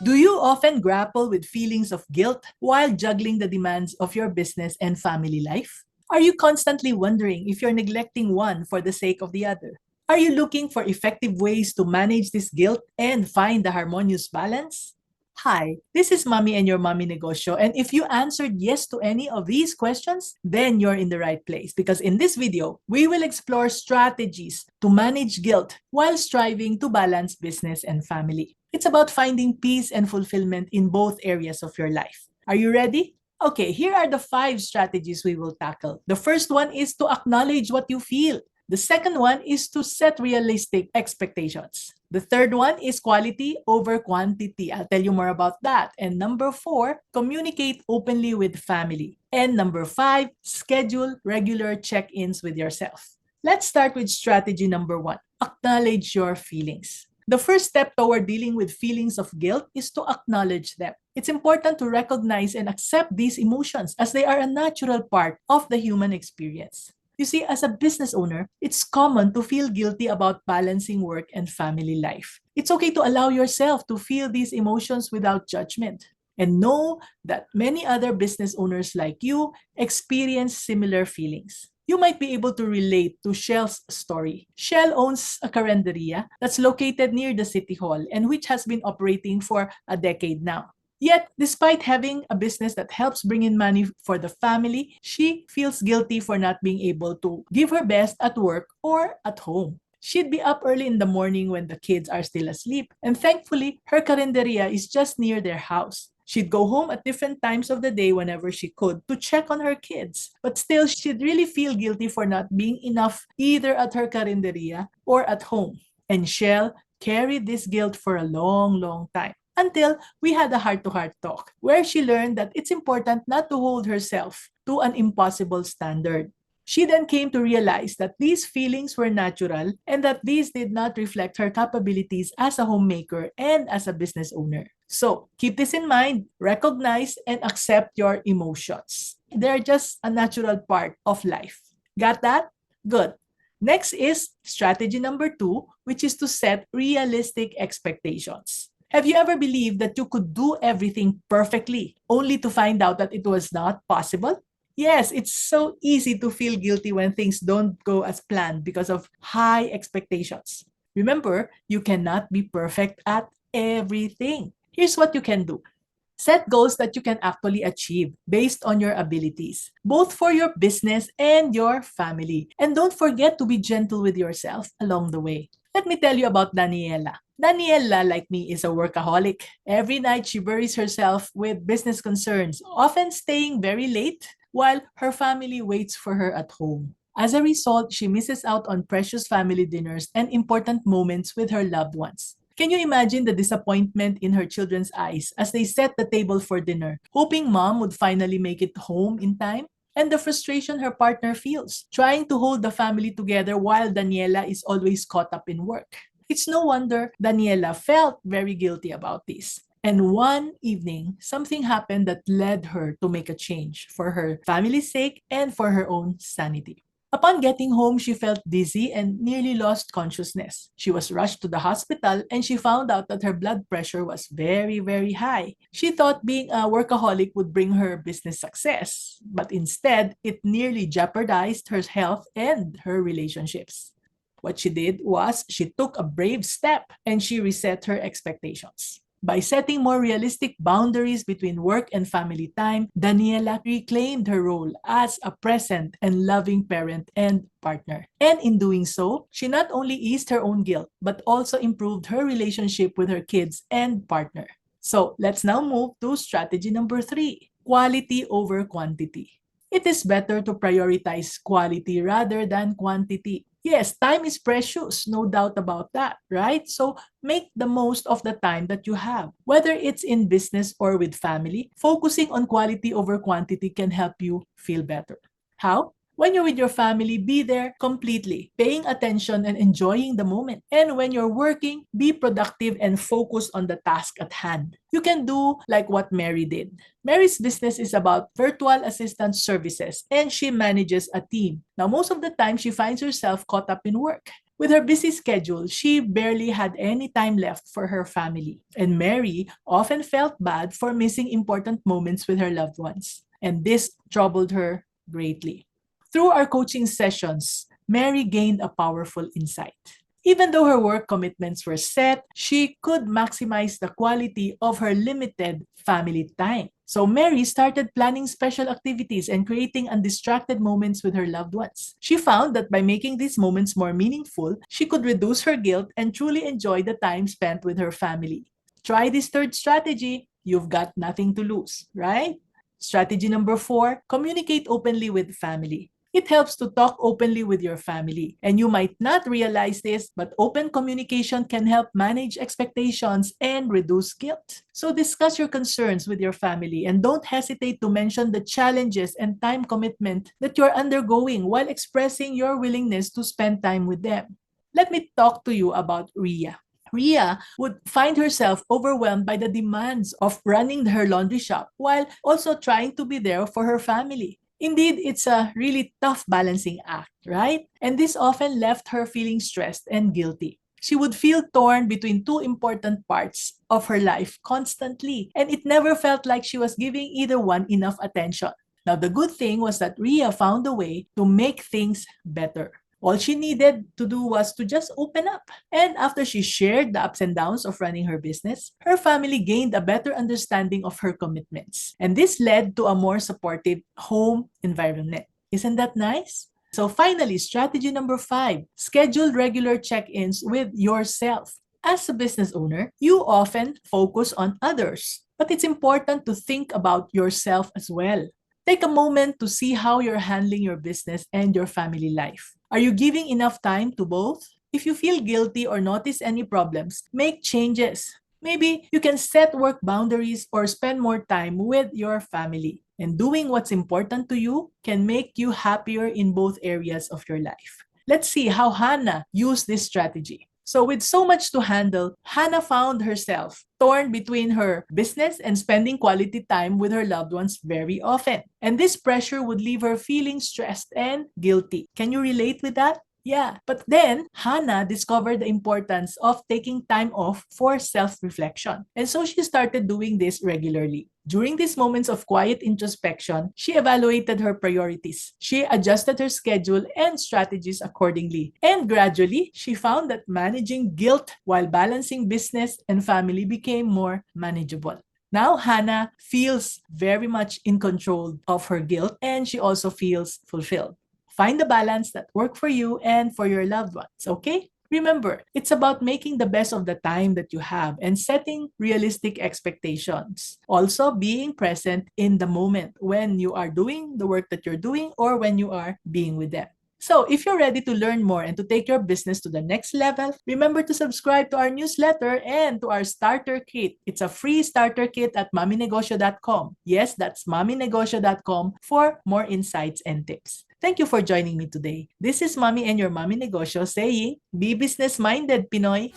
Do you often grapple with feelings of guilt while juggling the demands of your business and family life? Are you constantly wondering if you're neglecting one for the sake of the other? Are you looking for effective ways to manage this guilt and find the harmonious balance? Hi, this is Mommy and your Mommy Negosyo. And if you answered yes to any of these questions, then you're in the right place. Because in this video, we will explore strategies to manage guilt while striving to balance business and family. It's about finding peace and fulfillment in both areas of your life. Are you ready? Okay, here are the 5 strategies we will tackle. The first one is to acknowledge what you feel. The second one is to set realistic expectations. The third one is quality over quantity. I'll tell you more about that. And number 4, communicate openly with family. And number 5, schedule regular check-ins with yourself. Let's start with strategy number 1. Acknowledge your feelings. The first step toward dealing with feelings of guilt is to acknowledge them. It's important to recognize and accept these emotions as they are a natural part of the human experience. You see, as a business owner, it's common to feel guilty about balancing work and family life. It's okay to allow yourself to feel these emotions without judgment. And know that many other business owners like you experience similar feelings. You might be able to relate to Shell's story. Shell owns a carinderia that's located near the City Hall and which has been operating for a decade now. Yet, despite having a business that helps bring in money for the family, she feels guilty for not being able to give her best at work or at home. She'd be up early in the morning when the kids are still asleep, and thankfully, her carinderia is just near their house. She'd go home at different times of the day whenever she could to check on her kids. But still, she'd really feel guilty for not being enough either at her carinderia or at home. And Shell carried this guilt for a long, long time. Until we had a heart-to-heart talk where she learned that it's important not to hold herself to an impossible standard. She then came to realize that these feelings were natural and that these did not reflect her capabilities as a homemaker and as a business owner. So keep this in mind, recognize and accept your emotions. They're just a natural part of life. Got that? Good. Next is strategy number 2, which is to set realistic expectations. Have you ever believed that you could do everything perfectly only to find out that it was not possible? Yes, it's so easy to feel guilty when things don't go as planned because of high expectations. Remember, you cannot be perfect at everything. Here's what you can do. Set goals that you can actually achieve based on your abilities, both for your business and your family. And don't forget to be gentle with yourself along the way. Let me tell you about Daniela. Daniela, like me, is a workaholic. Every night she buries herself with business concerns, often staying very late while her family waits for her at home. As a result, she misses out on precious family dinners and important moments with her loved ones. Can you imagine the disappointment in her children's eyes as they set the table for dinner, hoping mom would finally make it home in time? And the frustration her partner feels, trying to hold the family together while Daniela is always caught up in work. It's no wonder Daniela felt very guilty about this. And one evening, something happened that led her to make a change for her family's sake and for her own sanity. Upon getting home, she felt dizzy and nearly lost consciousness. She was rushed to the hospital and she found out that her blood pressure was very, very high. She thought being a workaholic would bring her business success, but instead, it nearly jeopardized her health and her relationships. What she did was she took a brave step and she reset her expectations. By setting more realistic boundaries between work and family time, Daniela reclaimed her role as a present and loving parent and partner. And in doing so, she not only eased her own guilt, but also improved her relationship with her kids and partner. So let's now move to strategy number 3, quality over quantity. It is better to prioritize quality rather than quantity. Yes, time is precious, no doubt about that, right? So make the most of the time that you have. Whether it's in business or with family, focusing on quality over quantity can help you feel better. How? When you're with your family, be there completely, paying attention and enjoying the moment. And when you're working, be productive and focus on the task at hand. You can do like what Mary did. Mary's business is about virtual assistant services and she manages a team. Now, most of the time, she finds herself caught up in work. With her busy schedule, she barely had any time left for her family, and Mary often felt bad for missing important moments with her loved ones, and this troubled her greatly. Through our coaching sessions, Mary gained a powerful insight. Even though her work commitments were set, she could maximize the quality of her limited family time. So Mary started planning special activities and creating undistracted moments with her loved ones. She found that by making these moments more meaningful, she could reduce her guilt and truly enjoy the time spent with her family. Try this third strategy. You've got nothing to lose, right? Strategy number 4, communicate openly with family. It helps to talk openly with your family. And you might not realize this, but open communication can help manage expectations and reduce guilt. So discuss your concerns with your family and don't hesitate to mention the challenges and time commitment that you're undergoing while expressing your willingness to spend time with them. Let me talk to you about Ria. Ria would find herself overwhelmed by the demands of running her laundry shop while also trying to be there for her family. Indeed, it's a really tough balancing act, right? And this often left her feeling stressed and guilty. She would feel torn between two important parts of her life constantly, and it never felt like she was giving either one enough attention. Now, the good thing was that Ria found a way to make things better. All she needed to do was to just open up. And after she shared the ups and downs of running her business, her family gained a better understanding of her commitments. And this led to a more supportive home environment. Isn't that nice? So finally, strategy number 5, schedule regular check-ins with yourself. As a business owner, you often focus on others, but it's important to think about yourself as well. Take a moment to see how you're handling your business and your family life. Are you giving enough time to both? If you feel guilty or notice any problems, make changes. Maybe you can set work boundaries or spend more time with your family. And doing what's important to you can make you happier in both areas of your life. Let's see how Hannah used this strategy. So with so much to handle, Hannah found herself torn between her business and spending quality time with her loved ones very often. And this pressure would leave her feeling stressed and guilty. Can you relate with that? Yeah. But then Hannah discovered the importance of taking time off for self-reflection. And so she started doing this regularly. During these moments of quiet introspection, she evaluated her priorities. She adjusted her schedule and strategies accordingly. And gradually, she found that managing guilt while balancing business and family became more manageable. Now, Hannah feels very much in control of her guilt and she also feels fulfilled. Find the balance that works for you and for your loved ones, okay? Remember, it's about making the best of the time that you have and setting realistic expectations. Also, being present in the moment when you are doing the work that you're doing or when you are being with them. So, if you're ready to learn more and to take your business to the next level, remember to subscribe to our newsletter and to our starter kit. It's a free starter kit at mommynegosyo.com. Yes, that's mommynegosyo.com for more insights and tips. Thank you for joining me today. This is Mommy and your Mommy Negosyo saying, be business-minded, Pinoy!